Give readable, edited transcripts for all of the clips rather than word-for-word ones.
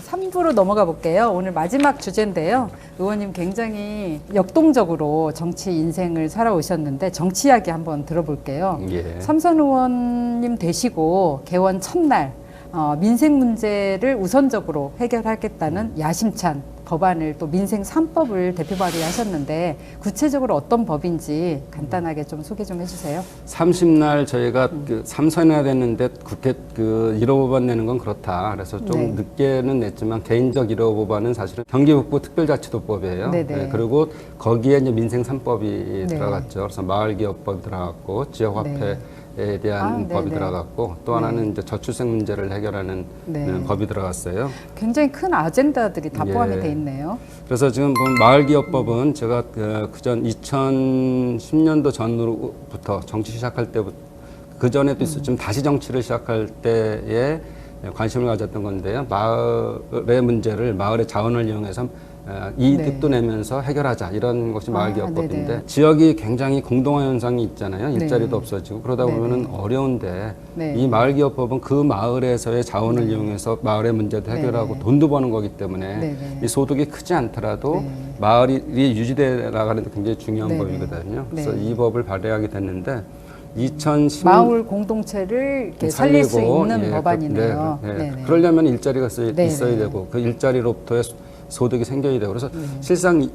삼부로 넘어가 볼게요. 오늘 마지막 주제인데요. 의원님 굉장히 역동적으로 정치 인생을 살아오셨는데 정치 이야기 한번 들어볼게요. 예. 삼선 의원님 되시고 개원 첫날 민생 문제를 우선적으로 해결하겠다는 야심찬 법안을 또 민생 3법을 대표 발의하셨는데 구체적으로 어떤 법인지 간단하게 좀 소개 좀 해주세요. 30날 저희가 그 3선이나 됐는데 국회 그 1호 법안 내는 건 그렇다. 그래서 좀 네. 늦게는 냈지만 개인적 1호 법안은 사실은 경기북부 특별자치도법이에요. 네네. 네, 그리고 거기에 이제 민생 3법이 네. 들어갔죠. 그래서 마을기업법이 들어갔고 지역화폐 에 대한 법이 네네. 들어갔고 또 하나는 이제 저출생 문제를 해결하는 네. 법이 들어갔어요. 굉장히 큰 아젠다들이 다 예. 포함이 돼 있네요. 그래서 지금 보면 마을기업법은 제가 그전 2010년도 전으로부터 정치 시작할 때부터 그 전에도 있었지만 다시 정치를 시작할 때에 관심을 가졌던 건데요. 마을의 문제를 마을의 자원을 이용해서 이득도 내면서 해결하자 이런 것이 마을기업법인데 네네. 지역이 굉장히 공동화 현상이 있잖아요. 일자리도 네. 없어지고 그러다 네네. 보면은 어려운데 네. 이 마을기업법은 그 마을에서의 자원을 이용해서 마을의 문제도 해결하고 네네. 돈도 버는 거기 때문에 네네. 이 소득이 크지 않더라도 네. 마을이 유지돼 나가는 데 굉장히 중요한 네네. 법이거든요. 그래서 네. 이 법을 발의하게 됐는데 2010 마을 공동체를 이렇게 살릴 수 있는 예, 법안이네요. 네. 네네. 그러려면 일자리가 네네. 있어야 되고 그 일자리로부터의 소득이 생겨야 되고 그래서 네. 실상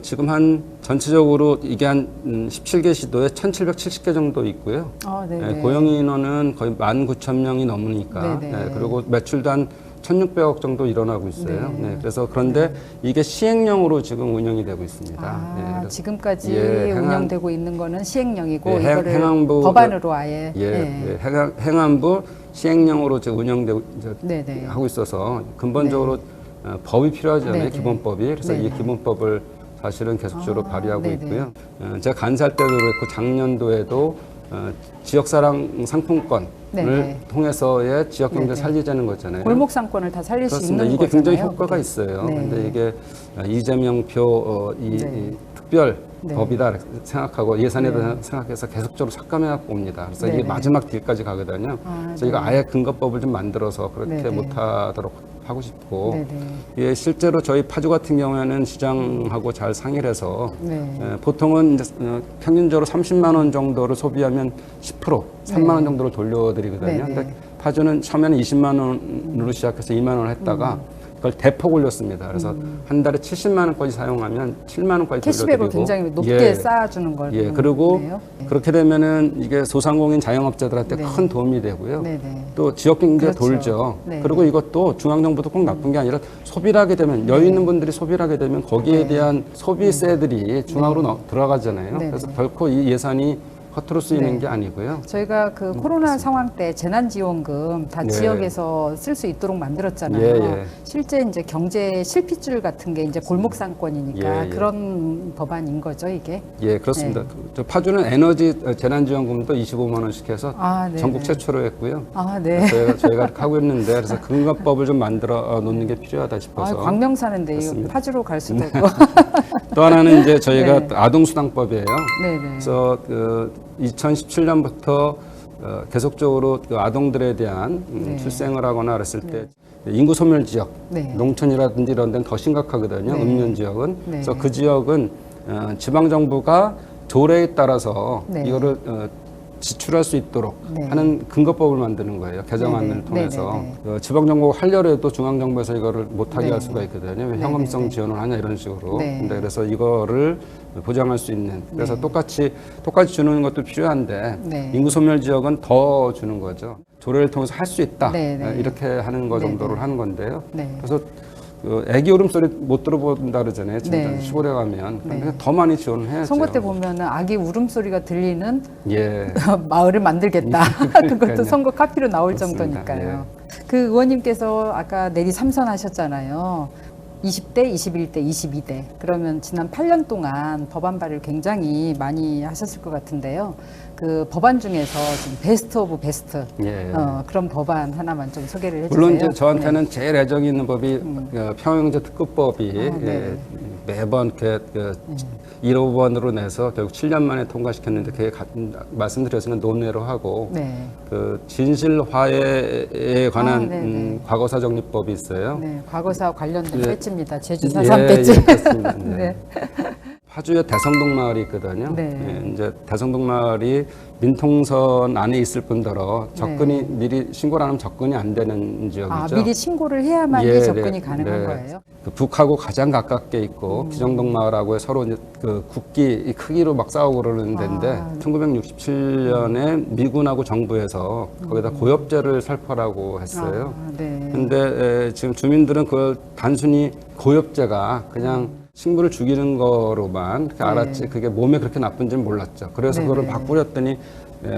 지금 한 전체적으로 이게 한 17개 시도에 1,770개 정도 있고요. 네네. 고용 인원은 거의 19,000명이 넘으니까 네네. 그리고 매출도 한 1,600억 정도 일어나고 있어요. 네. 그래서 그런데 이게 시행령으로 지금 운영이 되고 있습니다. 그래서 지금까지 예, 운영되고 있는 거는 시행령이고 예, 이거를 행안부 법안으로 아예 행안부 시행령으로 지금 운영되고 네네. 하고 있어서 근본적으로 법이 필요하잖아요. 네네. 기본법이. 그래서 네네. 이 기본법을 사실은 계속적으로 발의하고 네네. 있고요. 제가 간사할 때도 그랬고 작년도에도 지역사랑 상품권을 네네. 통해서의 지역경제 네네. 살리자는 거잖아요. 골목 상권을 다 살릴 수 그렇습니다. 있는 이게 거잖아요. 굉장히 효과가 있어요. 네. 근데 이게 이재명표 네. 이 특별 네. 법이다 생각하고 예산에도 네. 생각해서 계속적으로 삭감해 옵니다. 그래서 네네. 이게 마지막 딜까지 가거든요. 그래서 이거 아예 근거법을 좀 만들어서 그렇게 네네. 못하도록 하고 싶고 네네. 예, 실제로 저희 파주 같은 경우에는 시장하고 잘 상의를 해서 네. 보통은 이제 평균적으로 30만 원 정도를 소비하면 10% 3만 원 정도를 돌려드리거든요. 네네. 근데 파주는 처음에는 20만 원으로 시작해서 2만 원을 했다가 그걸 대폭 올렸습니다. 그래서 한 달에 70만 원까지 사용하면 7만 원까지 캐시백을 돌려드리고 굉장히 높게 쌓아주는 걸 그리고 거네요. 그렇게 되면은 이게 소상공인 자영업자들한테 네. 큰 도움이 되고요. 네네. 또 지역 경제 그렇죠. 돌죠. 네. 그리고 이것도 중앙정부도 꼭 나쁜 게 아니라 소비를 하게 되면 여유 있는 분들이 소비를 하게 되면 거기에 네. 대한 소비세들이 중앙으로 들어가잖아요. 네네. 그래서 결코 이 예산이 허투루 쓰이는 네. 게 아니고요. 저희가 그 코로나 상황 때 재난지원금 다 네. 지역에서 쓸 수 있도록 만들었잖아요. 예. 실제 이제 경제 실핏줄 같은 게 이제 골목 상권이니까 예. 그런 법안인 거죠, 이게. 예, 그렇습니다. 네. 저 파주는 에너지 재난지원금도 25만 원씩 해서 네네. 전국 최초로 했고요. 네. 저희가 하고 있는데 그래서 근거법을 좀 만들어 놓는 게 필요하다 싶어서. 광명 사는데 이거 그렇습니다. 파주로 갈 수도 없고. 또 하나는 이제 저희가 네. 아동수당법이에요. 네네. 그래서 2017년부터 계속적으로 그 아동들에 대한 네. 출생을 하거나 그랬을 때 인구 소멸 지역, 네. 농촌이라든지 이런 데는 더 심각하거든요. 네. 읍면 지역은. 네. 그래서 그 지역은 지방 정부가 조례에 따라서 네. 이거를 지출할 수 있도록 네. 하는 근거법을 만드는 거예요. 개정안을 네네. 통해서. 네네네. 지방 정부가 하려고 해도 중앙 정부에서 이거를 못하게 네. 할 수가 있거든요. 왜 네네네. 현금성 지원을 하냐 이런 식으로. 네. 근데 그래서 이거를 보장할 수 있는. 그래서 네. 똑같이 주는 것도 필요한데 네. 인구 소멸 지역은 더 주는 거죠. 조례를 통해서 할 수 있다. 네네. 이렇게 하는 거 정도를 네네. 하는 건데요. 네. 그래서 애기 울음소리 못 들어본다 그러잖아요. 진짜 네. 시골에 가면. 네. 근데 더 많이 지원을 해야죠. 선거 때 보면은 아기 울음소리가 들리는 예. 마을을 만들겠다. 그것도 그러니까요. 선거 카피로 나올 그렇습니다. 예. 정도니까요. 그 의원님께서 아까 내리 삼선 하셨잖아요. 20대, 21대, 22대. 그러면 지난 8년 동안 법안 발의를 굉장히 많이 하셨을 것 같은데요. 그 법안 중에서 좀 베스트 오브 베스트 예. 그런 법안 하나만 좀 소개를 해주세요. 물론 이제 저한테는 제일 애정이 있는 법이 평형제 특급법이 네. 예, 매번 그 1호번으로 내서 결국 7년 만에 통과시켰는데 그게 말씀드렸으면 논외로 하고 네. 그 진실화해에 관한 네네. 과거사 정리법이 있어요. 네, 과거사 관련된 예. 배지입니다. 제주 4.3 배지. 예, 그렇습니다. 네. 네. 파주에 대성동 마을이 있거든요. 네. 예, 이제 대성동 마을이 민통선 안에 있을 뿐더러 접근이 미리 신고를 안 하면 접근이 안 되는 지역이죠. 미리 신고를 해야만이 예, 접근이 네, 가능한 네. 거예요? 그 북하고 가장 가깝게 있고 기정동 마을하고 서로 이제 그 국기 이 크기로 막 싸우고 그러는 데인데 1967년에 미군하고 정부에서 거기다 고엽제를 살포라고 했어요. 네. 근데 지금 주민들은 그걸 단순히 고엽제가 그냥 식물을 죽이는 거로만 그렇게 네. 알았지 그게 몸에 그렇게 나쁜지는 몰랐죠. 그래서 네, 그거를 네. 바꾸렸더니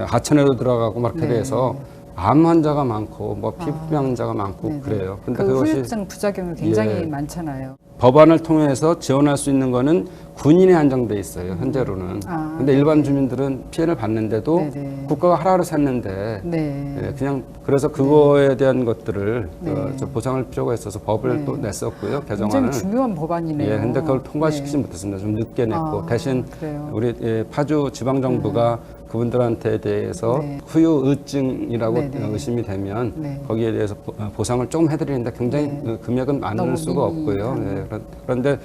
하천에도 들어가고 막 이렇게 네. 돼서 암 환자가 많고 뭐 피부병 환자가 많고 네네. 그래요. 근데 그 그것이 후유증 부작용이 굉장히 예. 많잖아요. 법안을 통해서 지원할 수 있는 거는 군인에 한정돼 있어요. 현재로는. 근데 일반 주민들은 피해를 받는데도 네네. 국가가 하라고 샜는데 네. 예, 그냥 그래서 그거에 대한 것들을 네. 저 보상할 필요가 있어서 법을 네. 또 냈었고요. 굉장히 개정안을. 중요한 법안이네요. 예, 근데 그걸 통과시키지 네. 못했습니다. 좀 늦게 냈고 대신 그래요. 우리 파주 지방 정부가 그분들한테 대해서 네. 후유증이라고 네네. 의심이 되면 네. 거기에 대해서 보상을 좀 해드리는데 굉장히 네. 금액은 많을 너무 수가 없고요. 미미한. 예, 그런데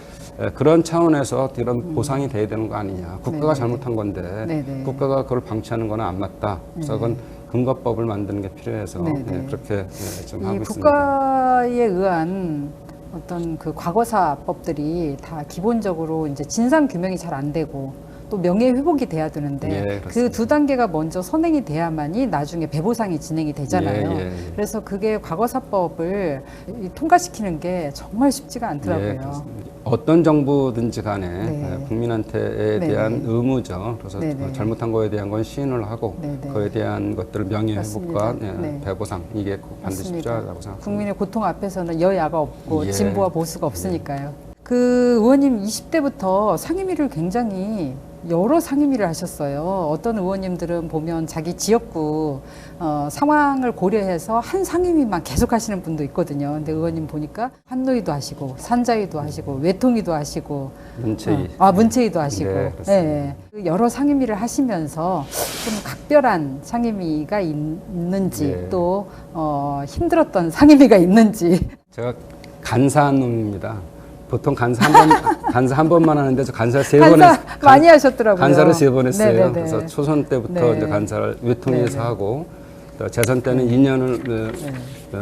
그런 차원에서 이런 보상이 돼야 되는 거 아니냐. 국가가 네네. 잘못한 건데 네네. 국가가 그걸 방치하는 건 안 맞다. 그래서 그건 근거법을 만드는 게 필요해서 네네. 예, 그렇게 좀 하고 이 있습니다. 국가에 의한 어떤 그 과거사법들이 다 기본적으로 이제 진상 규명이 잘 안 되고 또 명예 회복이 돼야 되는데 예, 그 그렇습니다. 두 단계가 먼저 선행이 돼야만이 나중에 배보상이 진행이 되잖아요. 예, 예, 예. 그래서 그게 과거사법을 통과시키는 게 정말 쉽지가 예, 않더라고요. 그렇습니다. 어떤 정부든지 간에 네. 국민한테 네네. 대한 의무죠. 그래서 네네. 잘못한 거에 대한 건 시인을 하고 네네. 그에 대한 것들을 명예회복과 맞습니다. 네. 배보상 이게 꼭 반드시 맞습니다. 필요하다고 생각합니다. 국민의 고통 앞에서는 여야가 없고 예. 진보와 보수가 없으니까요. 그 의원님 20대부터 상임위를 굉장히 여러 상임위를 하셨어요. 어떤 의원님들은 보면 자기 지역구 상황을 고려해서 한 상임위만 계속 하시는 분도 있거든요. 근데 의원님 보니까 환노위도 하시고 산자위도 하시고 외통위도 하시고 문체위. 문체위도 하시고 네, 그렇습니다. 그 여러 상임위를 하시면서 좀 각별한 상임위가 있는지 네. 또 힘들었던 상임위가 있는지 제가 간사한 놈입니다. 보통 간사 한 번만 하는데 저 간사를 세 번 간사 많이 하셨더라고요. 간사를 세 번 했어요. 네네네. 그래서 초선 때부터 네. 이제 간사를 외통위에서 네네. 하고 또 재선 때는 2년을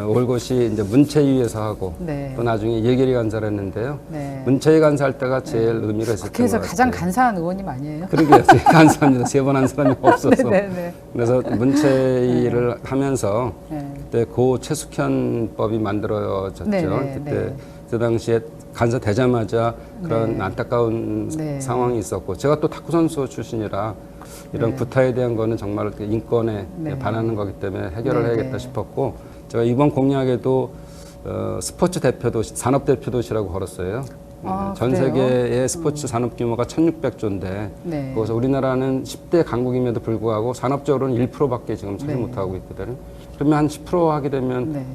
올것이 이제 문체위에서 하고 네. 또 나중에 예결위 간사를 했는데요. 네. 문체위 간사할 때가 제일 의미가 있었던 것 국회에서 같아요. 가장 간사한 의원님 아니에요? 그러게요. 간사합니다. 세 번 한 사람이 없어서. 네네네. 그래서 문체위를 하면서 네. 그때 고 최숙현법이 만들어졌죠. 네네, 그때 네. 그 당시에 간사 되자마자 그런 네. 안타까운 네. 상황이 있었고 제가 또 탁구 선수 출신이라 이런 네. 구타에 대한 거는 정말 그 인권에 네. 반하는 거기 때문에 해결을 네, 해야겠다 네. 싶었고 제가 이번 공약에도 스포츠 대표도시, 산업 대표도시라고 걸었어요. 전 그래요? 세계의 스포츠 산업 규모가 1,600조인데 네. 거기서 우리나라는 10대 강국임에도 불구하고 산업적으로는 1%밖에 지금 차지 네. 못하고 있거든요. 그러면 한 10% 하게 되면 네.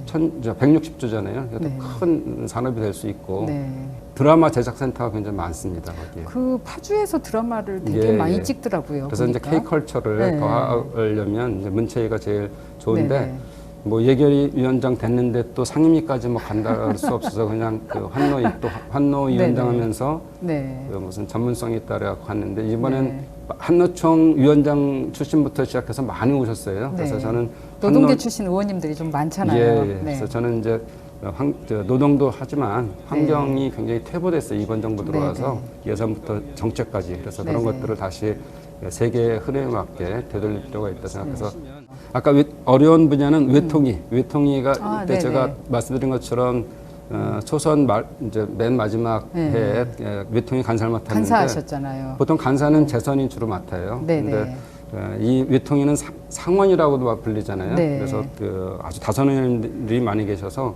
160조잖아요. 이것도 네. 큰 산업이 될 수 있고 네. 드라마 제작센터가 굉장히 많습니다. 거기에. 그 파주에서 드라마를 되게 예, 많이 예. 찍더라고요. 그래서 이제 보니까. K컬처를 네. 더 하려면 이제 문체위가 제일 좋은데 네네. 뭐 예결위 위원장 됐는데 또 상임위까지 뭐 간다할 수 없어서 그냥 그 환노위 또 환노 위원장 네네. 하면서 네. 그 무슨 전문성이 있다고 갔는데 이번엔 네. 한노총 위원장 출신부터 시작해서 많이 오셨어요. 그래서 네. 저는 노동계 한노- 출신 의원님들이 좀 많잖아요. 예, 예. 네. 그래서 저는 이제 노동도 하지만 환경이 굉장히 퇴보됐어요. 이번 정부 들어와서 예산부터 정책까지. 그래서 그런 네네. 것들을 다시 세계의 흐름에 맞게 되돌릴 필요가 있다 생각해서 아까 어려운 분야는 외통위가 그때 네네. 제가 말씀드린 것처럼 초선 이제 맨 마지막 네. 해에 외통위 간사를 맡았는데 간사하셨잖아요. 보통 간사는 재선이 주로 맡아요. 네네. 근데 이 외통위는 상원이라고도 불리잖아요. 네. 그래서 아주 다선 의원들이 많이 계셔서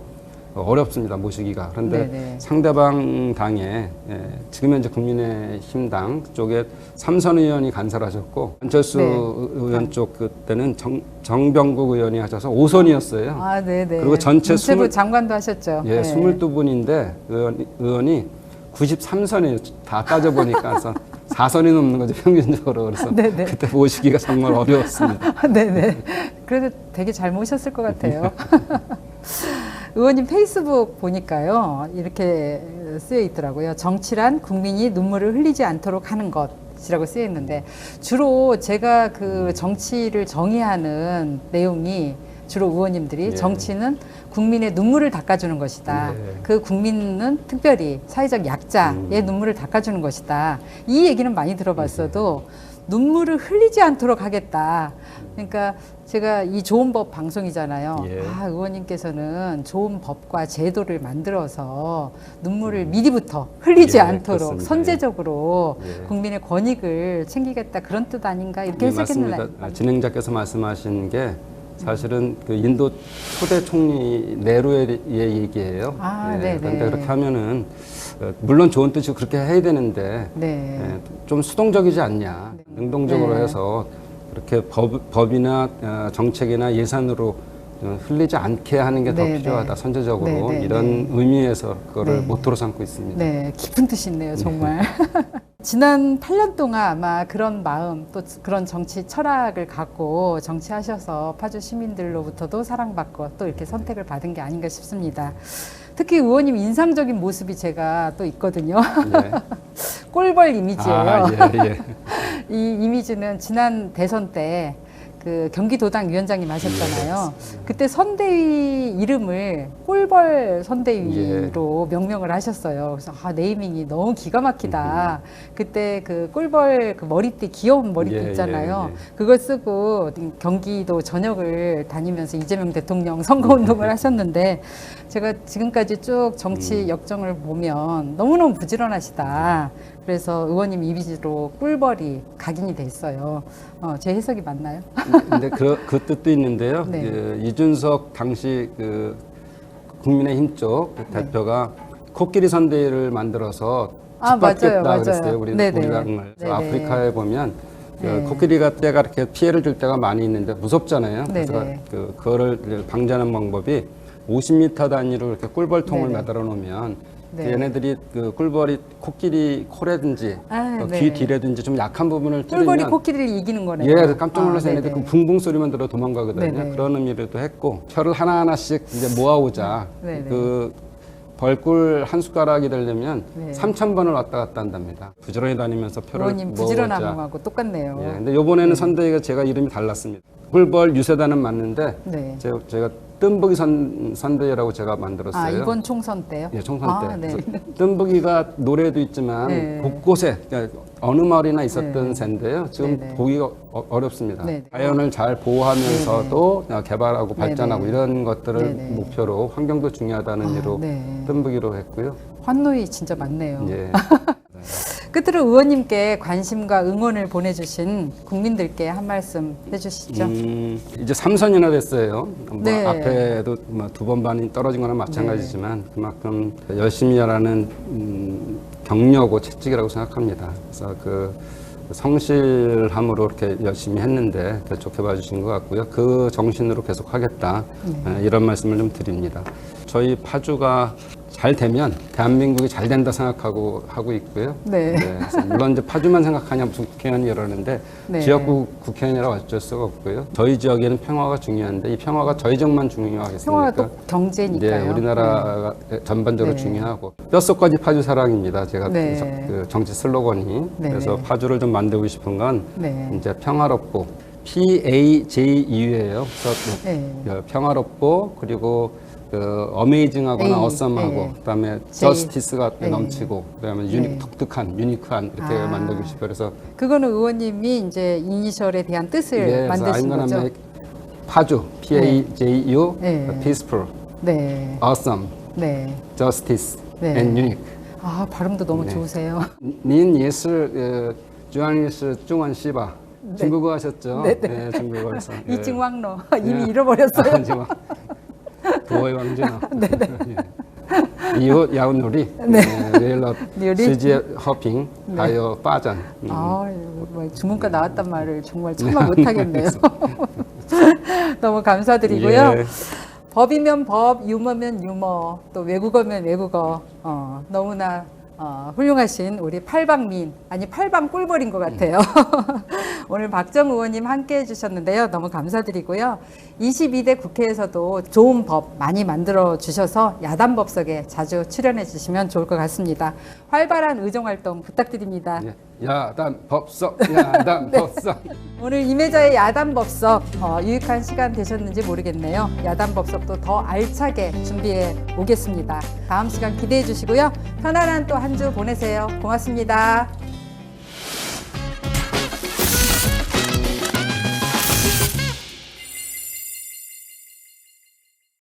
어렵습니다. 모시기가. 그런데 네네. 상대방 당에 지금 현재 국민의힘당 쪽에 삼선 의원이 간사하셨고 안철수 네. 의원 쪽 그때는 정병국 의원이 하셔서 5선이었어요. 아, 네네. 그리고 전체 문체부 20 장관도 하셨죠. 예, 네. 22분인데 의원이 93선이에요. 다 따져보니까 그래서 4선이 넘는 거죠, 평균적으로. 그래서 네네. 그때 모시기가 정말 어려웠습니다. 네네. 그래도 되게 잘 모셨을 것 같아요. 의원님 페이스북 보니까요, 이렇게 쓰여 있더라고요. 정치란 국민이 눈물을 흘리지 않도록 하는 것이라고 쓰여 있는데, 주로 제가 그 정치를 정의하는 내용이 주로 의원님들이 예. 정치는 국민의 눈물을 닦아주는 것이다. 예. 그 국민은 특별히 사회적 약자의 눈물을 닦아주는 것이다. 이 얘기는 많이 들어봤어도 눈물을 흘리지 않도록 하겠다. 그러니까 제가 이 좋은 법 방송이잖아요. 예. 아, 의원님께서는 좋은 법과 제도를 만들어서 눈물을 미리부터 흘리지 예, 않도록 그렇습니다. 선제적으로 예. 국민의 권익을 챙기겠다 그런 뜻 아닌가 이렇게 네, 해석했는데 맞습니다. 진행자께서 말씀하신 게 사실은 그 인도 초대 총리 네루의 얘기예요. 아, 예, 네네. 그런데 그렇게 하면은 물론 좋은 뜻이고 그렇게 해야 되는데 네. 좀 수동적이지 않냐. 능동적으로 네. 해서 그렇게 법이나 정책이나 예산으로 흘리지 않게 하는 게 더 네, 필요하다. 네. 선제적으로 네, 네, 이런 의미에서 그거를 네. 모토로 삼고 있습니다. 네, 깊은 뜻이 있네요, 정말. 지난 8년 동안 아마 그런 마음, 또 그런 정치 철학을 갖고 정치하셔서 파주 시민들로부터도 사랑받고 또 이렇게 선택을 받은 게 아닌가 싶습니다. 특히 의원님 인상적인 모습이 제가 또 있거든요. 네. 꼴벌 이미지예요. 아, 예, 예. 이 이미지는 지난 대선 때 그 경기도당 위원장님 하셨잖아요. 그때 선대위 이름을 꼴벌 선대위로 명명을 하셨어요. 그래서 아, 네이밍이 너무 기가 막히다. 그때 그 꼴벌 그 머리띠 귀여운 머리띠 예, 있잖아요. 예, 예. 그걸 쓰고 경기도 전역을 다니면서 이재명 대통령 선거운동을 하셨는데 제가 지금까지 쭉 정치 역정을 보면 너무너무 부지런하시다. 그래서 의원님 이미지로 꿀벌이 각인이 돼 있어요. 제 해석이 맞나요? 근데 그 뜻도 있는데요. 네. 그 이준석 당시 그 국민의힘 쪽 대표가 코끼리 선대위를 만들어서 아, 짓밟겠다 맞아요. 그랬어요. 우리 네네. 당을. 네네. 아프리카에 보면 그 네. 코끼리가 때가 이렇게 피해를 줄 때가 많이 있는데 무섭잖아요. 네네. 그래서 그거를 방지하는 방법이 50m 단위로 이렇게 꿀벌통을 네네. 매달아 놓으면 네. 얘네들이 그 꿀벌이 코끼리 코라든지 아, 귀 네. 뒤라든지 좀 약한 부분을 꿀벌이 찌르면 코끼리를 이기는 거네요. 예, 그래서 깜짝 놀라서 아, 얘네들 그 네네. 붕붕 소리만 들어 도망가거든요. 네네. 그런 의미로도 했고 표를 하나하나씩 이제 모아오자. 네네. 그 벌꿀 한 숟가락이 되려면 네. 3,000번을 왔다 갔다 한답니다. 부지런히 다니면서 표를 의원님 모아오자. 부지런함하고 똑같네요. 예, 근데 요번에는 선대위가 제가 이름이 달랐습니다. 꿀벌 유세단은 맞는데 네. 제가 뜸부기 선대위라고 제가 만들었어요. 아, 이번 총선 때요? 예, 총선 때. 아, 네. 그래서 뜸부기가 노래도 있지만 네. 곳곳에 그러니까 어느 마을이나 있었던 네. 새인데요. 지금 네네. 보기가 어렵습니다. 네네. 자연을 잘 보호하면서도 개발하고 발전하고 네네. 이런 것들을 네네. 목표로 환경도 중요하다는 의미로 네. 뜸부기로 했고요. 환노이 진짜 많네요. 예. 끝으로 의원님께 관심과 응원을 보내주신 국민들께 한 말씀 해주시죠. 이제 3선이나 됐어요. 뭐 네. 앞에도 뭐 2번 반이 떨어진 거나 마찬가지지만 그만큼 열심히 하라는 격려고 채찍이라고 생각합니다. 그래서 그 성실함으로 이렇게 열심히 했는데 좋게 봐주신 것 같고요. 그 정신으로 계속 하겠다. 이런 말씀을 좀 드립니다. 저희 파주가 잘 되면 대한민국이 잘 된다 생각하고 하고 있고요. 네. 그래서 물론 이제 파주만 생각하냐 무슨 국회의원이 이러는데 네. 지역구 국회의원이라고 어쩔 수가 없고요. 저희 지역에는 평화가 중요한데 이 평화가 저희 지역만 중요하겠습니까? 평화가 또 경제니까요. 네, 우리나라가 전반적으로 네. 중요하고 뼈속까지 파주 사랑입니다. 제가 네. 그 정치 슬로건이 네. 그래서 파주를 좀 만들고 싶은 건 네. 이제 평화롭고 PAJU예요. 그래서 네. 평화롭고 그리고 어메이징하거나 A, 어썸하고 네. 그다음에 J. 저스티스가 네. 넘치고 그다음에 네. 독특한 유니크한 이렇게 아. 만들고 싶어요. 그래서 그거는 의원님이 이제 이니셜에 대한 뜻을 그래서 만드신 I'm gonna 거죠. make 파주 PAJU 네. peaceful, 네. awesome, 네. justice, 네. and unique. 아, 발음도 너무 네. 좋으세요. 닌 예스 주한예스 중원 시바 중국어 하셨죠? 네, 네, 중국어에서. 이증왕로 예. 이미 잃어버렸어요. 지금 도의 왕자. 이웃 야웃놀이, 레일러 요리? 시지 허핑, 하여 빠전. 아, 뭐 주문과 나왔단 말을 정말 참아 못하겠네요. 너무 감사드리고요. 예. 법이면 법, 유머면 유머, 또 외국어면 외국어, 너무나 훌륭하신 우리 팔방민, 아니 팔방 꿀벌인 것 같아요. 오늘 박정 의원님 함께 해주셨는데요. 너무 감사드리고요. 22대 국회에서도 좋은 법 많이 만들어 주셔서 야단법석에 자주 출연해 주시면 좋을 것 같습니다. 활발한 의정활동 부탁드립니다. 예. 야단 법석, 야단 법석. 오늘 임혜자의 야단법석 유익한 시간 되셨는지 모르겠네요. 야단법석도 더 알차게 준비해 오겠습니다. 다음 시간 기대해 주시고요. 편안한 또 한 주 보내세요. 고맙습니다.